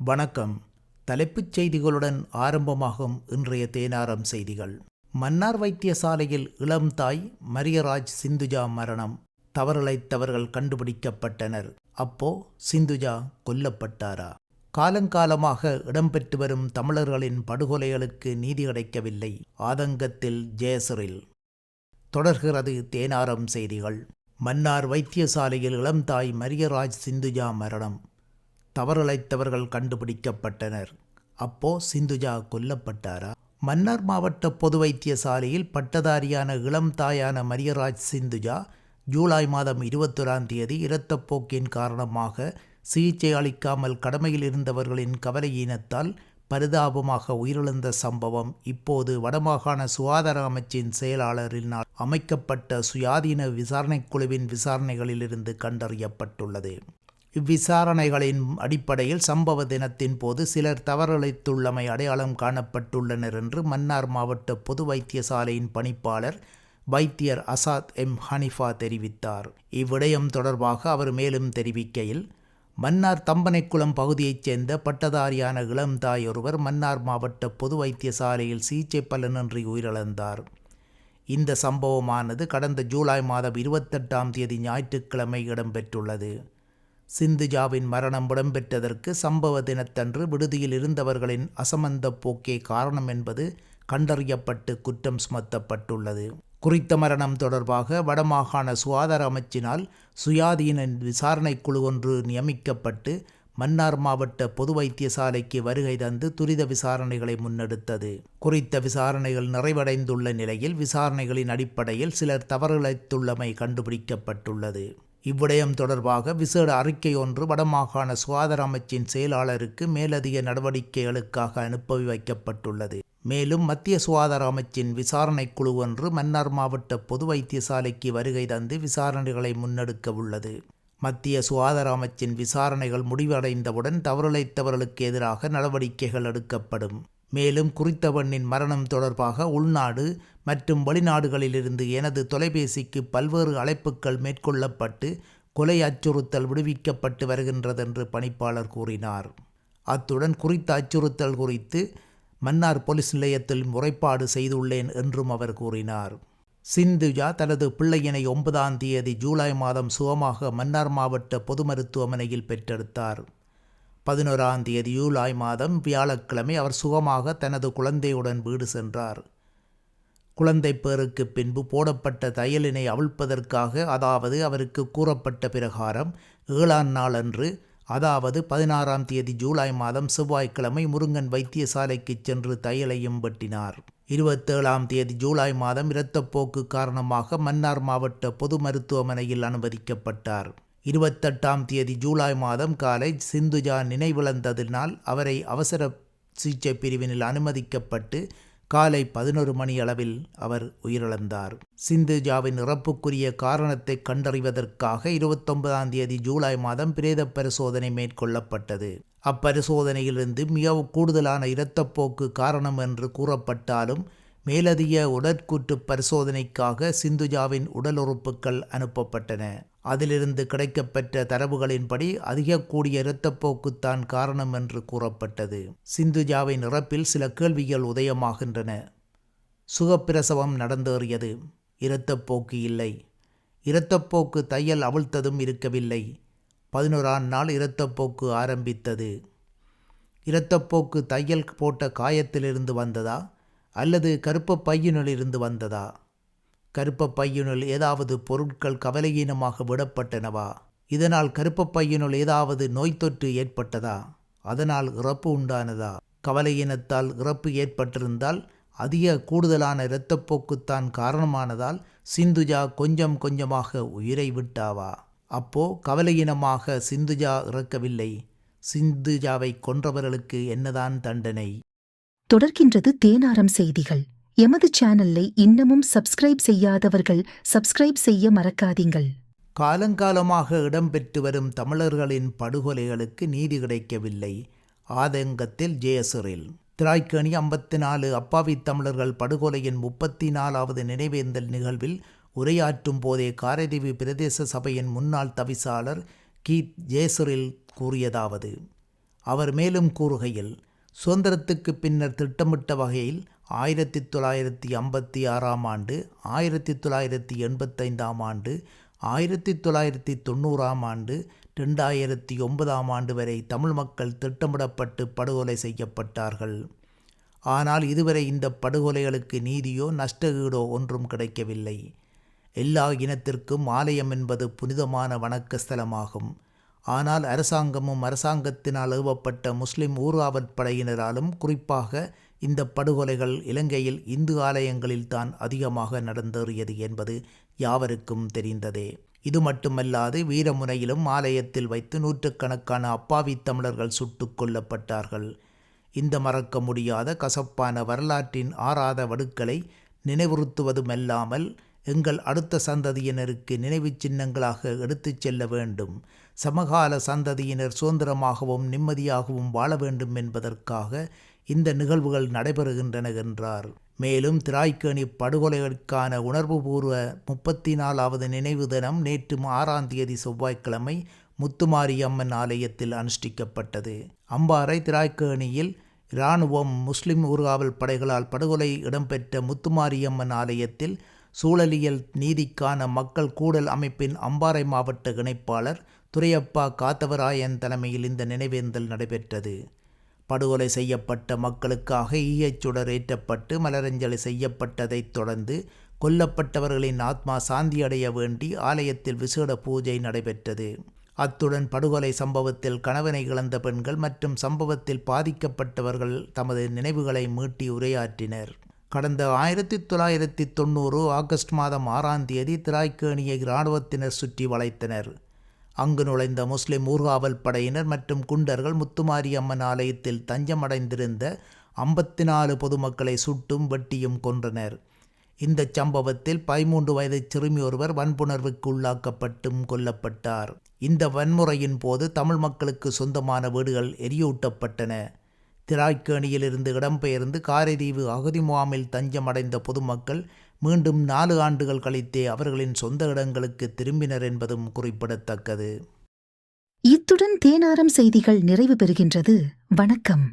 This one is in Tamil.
வணக்கம். தலைப்புச் செய்திகளுடன் ஆரம்பமாகும் இன்றைய தேனாரம் செய்திகள். மன்னார் வைத்தியசாலையில் இளம் தாய் மரியராஜ் சிந்துஜா மரணம். தவறிழைத்தவர்கள் கண்டுபிடிக்கப்பட்டனர். அப்போ சிந்துஜா கொல்லப்பட்டாரா? காலங்காலமாக இடம்பெற்று வரும் தமிழர்களின் படுகொலைகளுக்கு நீதி கிடைக்கவில்லை. ஆதங்கத்தில் ஜெயசிறில். தொடர்கிறது தேனாரம் செய்திகள். மன்னார் வைத்தியசாலையில் இளம் தாய் மரியராஜ் சிந்துஜா மரணம். தவறிழைத்தவர்கள் கண்டுபிடிக்கப்பட்டனர். அப்போ சிந்துஜா கொல்லப்பட்டாரா? மன்னார் மாவட்ட பொது வைத்தியசாலையில் பட்டதாரியான இளம் தாயான மரியராஜ் சிந்துஜா ஜூலை மாதம் 21 இரத்தப்போக்கின் காரணமாக சிகிச்சை அளிக்காமல் கடமையில் இருந்தவர்களின் கவலையீனத்தால் பரிதாபமாக உயிரிழந்த சம்பவம் இப்போது வடமாகாண சுகாதார அமைச்சின் செயலாளரினால் அமைக்கப்பட்ட சுயாதீன விசாரணைக்குழுவின் விசாரணைகளிலிருந்து கண்டறியப்பட்டுள்ளது. இவ்விசாரணைகளின் அடிப்படையில் சம்பவ தினத்தின் போது சிலர் தவறிழைத்துள்ளமை அடையாளம் காணப்பட்டுள்ளனர் என்று மன்னார் மாவட்ட பொது வைத்தியசாலையின் பணிப்பாளர் வைத்தியர் அசாத் எம் ஹனிஃபா தெரிவித்தார். இவ்விடயம் தொடர்பாக அவர் மேலும் தெரிவிக்கையில், மன்னார் தம்பனைக்குளம் பகுதியைச் சேர்ந்த பட்டதாரியான இளம் தாய் ஒருவர் மன்னார் மாவட்ட பொது வைத்தியசாலையில் சிகிச்சை பலனின்றி உயிரிழந்தார். இந்த சம்பவமானது கடந்த ஜூலை மாதம் 28 ஞாயிற்றுக்கிழமை இடம்பெற்றுள்ளது. சிந்துஜாவின் மரணம் இடம்பெற்றதற்கு சம்பவ தினத்தன்று விடுதியில் இருந்தவர்களின் அசமந்த போக்கே காரணம் என்பது கண்டறியப்பட்டு குற்றம் சுமத்தப்பட்டுள்ளது. குறித்த மரணம் தொடர்பாக வடமாகாண சுகாதார அமைச்சினால் சுயாதீன விசாரணை குழு ஒன்று நியமிக்கப்பட்டு மன்னார் மாவட்ட பொது வைத்தியசாலைக்கு வருகை தந்து துரித விசாரணைகளை முன்னெடுத்தது. குறித்த விசாரணைகள் நிறைவடைந்துள்ள நிலையில் விசாரணைகளின் அடிப்படையில் சிலர் தவறிழைத்துள்ளமை கண்டுபிடிக்கப்பட்டுள்ளது. இவ்விடயம் தொடர்பாக விசேட அறிக்கை ஒன்று வடமாகாண சுகாதார அமைச்சின் செயலாளருக்கு மேலதிக நடவடிக்கைகளுக்காக அனுப்பி வைக்கப்பட்டுள்ளது. மேலும் மத்திய சுகாதார அமைச்சின் விசாரணை குழு ஒன்று மன்னார் மாவட்ட பொது வைத்தியசாலைக்கு வருகை தந்து விசாரணைகளை முன்னெடுக்க உள்ளது. மத்திய சுகாதார அமைச்சின் விசாரணைகள் முடிவடைந்தவுடன் தவறிழைத்தவர்களுக்கு எதிராக நடவடிக்கைகள் எடுக்கப்படும். மேலும் குறித்த பெண்ணின் மரணம் தொடர்பாக உள்நாடு மற்றும் வெளிநாடுகளிலிருந்து எனது தொலைபேசிக்கு பல்வேறு அழைப்புகள் மேற்கொள்ளப்பட்டு கொலை அச்சுறுத்தல் விடுவிக்கப்பட்டு வருகின்றதென்று பணிப்பாளர் கூறினார். அத்துடன் குறித்த அச்சுறுத்தல் குறித்து மன்னார் போலீஸ் நிலையத்தில் முறைப்பாடு செய்துள்ளேன் என்றும் அவர் கூறினார். சிந்துஜா தனது பிள்ளையினை 9 ஜூலை மாதம் சுகமாக மன்னார் மாவட்ட பொது மருத்துவமனையில் பெற்றெடுத்தார். 11 ஜூலை மாதம் வியாழக்கிழமை அவர் சுகமாக தனது குழந்தையுடன் வீடு சென்றார். குழந்தை பேருக்கு பின்பு போடப்பட்ட தையலினை அவிழ்ப்பதற்காக, அதாவது அவருக்கு கூறப்பட்ட பிரகாரம் 7ஆம் நாளன்று, அதாவது 16 ஜூலை மாதம் செவ்வாய்க்கிழமை முருங்கன் வைத்தியசாலைக்கு சென்று தையலையும் வெட்டினார். 27 ஜூலை மாதம் இரத்தப்போக்கு காரணமாக மன்னார் மாவட்ட பொது மருத்துவமனையில் அனுமதிக்கப்பட்டார். 28 ஜூலை மாதம் காலை சிந்துஜா நினைவிழந்ததினால் அவரை அவசர சிகிச்சை பிரிவினில் அனுமதிக்கப்பட்டு காலை 11 மணி அளவில் அவர் உயிரிழந்தார். சிந்துஜாவின் இறப்புக்குரிய காரணத்தை கண்டறிவதற்காக 29 ஜூலை மாதம் பிரேத பரிசோதனை மேற்கொள்ளப்பட்டது. அப்பரிசோதனையிலிருந்து மிக கூடுதலான இரத்தப்போக்கு காரணம் என்று கூறப்பட்டாலும் மேலதிக உடற்கூற்று பரிசோதனைக்காக சிந்துஜாவின் உடல் உறுப்புகள் அனுப்பப்பட்டன. அதிலிருந்து கிடைக்கப்பெற்ற தரவுகளின்படி அதிக கூடிய இரத்தப்போக்குத்தான் காரணம் என்று கூறப்பட்டது. சிந்துஜாவின் இறப்பில் சில கேள்விகள் உதயமாகின்றன. சுகப்பிரசவம் நடந்தேறியது, இரத்தப்போக்கு இல்லை. இரத்தப்போக்கு தையல் அவிழ்த்ததும் இருக்கவில்லை. 11ஆம் நாள் இரத்தப்போக்கு ஆரம்பித்தது. இரத்தப்போக்கு தையல் போட்ட காயத்திலிருந்து வந்ததா அல்லது கருப்ப பையினுளிலிருந்து வந்ததா? கருப்ப பையினுள் ஏதாவது பொருட்கள் கவலையீனமாக விடப்பட்டனவா? இதனால் கருப்ப பையினுள் ஏதாவது நோய் தொற்று ஏற்பட்டதா? அதனால் இறப்பு உண்டானதா? கவலையீனத்தால் இறப்பு ஏற்பட்டிருந்தால் அதிக கூடுதலான இரத்தப்போக்குத்தான் காரணமானதால் சிந்துஜா கொஞ்சம் கொஞ்சமாக உயிரை விட்டாவா? அப்போ கவலையீனமாக சிந்துஜா இறக்கவில்லை. சிந்துஜாவை கொன்றவர்களுக்கு என்னதான் தண்டனை? தொடர்கின்றது தேனாரம் செய்திகள். எமது சேனலை இன்னமும் சப்ஸ்கிரைப் செய்யாதவர்கள் சப்ஸ்கிரைப் செய்ய மறக்காதீங்கள். காலங்காலமாக இடம்பெற்று வரும் தமிழர்களின் படுகொலைகளுக்கு நீதி கிடைக்கவில்லை. ஆதங்கத்தில் ஜெயசிறில். திராய்க்கணி 54 அப்பாவி தமிழர்கள் படுகொலையின் 34வது நினைவேந்தல் நிகழ்வில் உரையாற்றும் போதே காரைதீவு பிரதேச சபையின் முன்னாள் தவிசாளர் கீத் ஜெயசிறில் கூறியதாவது: அவர் மேலும் கூறுகையில், சுதந்திரத்துக்கு பின்னர் திட்டமிட்ட வகையில் 1956 ஆண்டு, 1985 ஆண்டு, 1990 ஆண்டு, 2009 ஆண்டு வரை தமிழ் மக்கள் திட்டமிடப்பட்டு படுகொலை செய்யப்பட்டார்கள். ஆனால் இதுவரை இந்த படுகொலைகளுக்கு நீதியோ நஷ்டஈடோ ஒன்றும் கிடைக்கவில்லை. எல்லா இனத்திற்கும் ஆலயம் என்பது புனிதமான வணக்க ஸ்தலமாகும். ஆனால் அரசாங்கமும் அரசாங்கத்தினால் ஏவப்பட்ட முஸ்லிம் ஊர்காவற்படையினராலும் குறிப்பாக இந்த படுகொலைகள் இலங்கையில் இந்து ஆலயங்களில் தான் அதிகமாக நடந்தேறியது என்பது யாவருக்கும் தெரிந்ததே. இது மட்டுமல்லாது வீரமுனையிலும் ஆலயத்தில் வைத்து நூற்றுக்கணக்கான அப்பாவி தமிழர்கள் சுட்டுக் கொல்லப்பட்டார்கள். இந்த மறக்க முடியாத கசப்பான வரலாற்றின் ஆறாத வடுக்களை நினைவுறுத்துவதுமல்லாமல் எங்கள் அடுத்த சந்ததியினருக்கு நினைவு சின்னங்களாக எடுத்துச் செல்ல வேண்டும். சமகால சந்ததியினர் சுதந்திரமாகவும் நிம்மதியாகவும் வாழ வேண்டும் என்பதற்காக இந்த நிகழ்வுகள் நடைபெறுகின்றன என்றார். மேலும் திராய்க்கேணி படுகொலைகளுக்கான உணர்வுபூர்வ 34வது நினைவு தினம் நேற்று 6ஆம் தேதி செவ்வாய்க்கிழமை முத்துமாரியம்மன் ஆலயத்தில் அனுஷ்டிக்கப்பட்டது. அம்பாறை திராய்க்கேணியில் இராணுவம் முஸ்லிம் ஊர்காவல் படைகளால் படுகொலை இடம்பெற்ற முத்துமாரியம்மன் ஆலயத்தில் சூழலியல் நீதிக்கான மக்கள் கூடல் அமைப்பின் அம்பாறை மாவட்ட இணைப்பாளர் துரையப்பா காத்தவராயன் தலைமையில் இந்த நினைவேந்தல் நடைபெற்றது. படுகொலை செய்யப்பட்ட மக்களுக்காக ஈயச்சுடர் ஏற்றப்பட்டு மலரஞ்சலி செய்யப்பட்டதைத் தொடர்ந்து கொல்லப்பட்டவர்களின் ஆத்மா சாந்தியடைய வேண்டி ஆலயத்தில் விசேட பூஜை நடைபெற்றது. அத்துடன் படுகொலை சம்பவத்தில் கணவனை இழந்த பெண்கள் மற்றும் சம்பவத்தில் பாதிக்கப்பட்டவர்கள் தமது நினைவுகளை மீட்டி உரையாற்றினர். கடந்த 1990 ஆகஸ்ட் மாதம் 6ஆம் தேதி திராய்க்கேணியை இராணுவத்தினர் சுற்றி வளைத்தனர். அங்கு நுழைந்த முஸ்லிம் ஊர்காவல் படையினர் மற்றும் குண்டர்கள் முத்துமாரியம்மன் ஆலயத்தில் தஞ்சமடைந்திருந்த 54 பொதுமக்களை சுட்டும் வெட்டியும் கொன்றனர். இந்த சம்பவத்தில் 13 வயது சிறுமி ஒருவர் வன்புணர்வுக்கு உள்ளாக்கப்பட்டும் கொல்லப்பட்டார். இந்த வன்முறையின் போது தமிழ் மக்களுக்கு சொந்தமான வீடுகள் எரியூட்டப்பட்டன. திராய்க்கேணியிலிருந்து இடம்பெயர்ந்து காரைதீவு அகதி முகாமில் தஞ்சமடைந்த பொதுமக்கள் மீண்டும் 4 ஆண்டுகள் கழித்தே அவர்களின் சொந்த இடங்களுக்கு திரும்பினர் என்பதும் குறிப்பிடத்தக்கது. இத்துடன் தேனாரம் செய்திகள் நிறைவு பெறுகின்றது. வணக்கம்.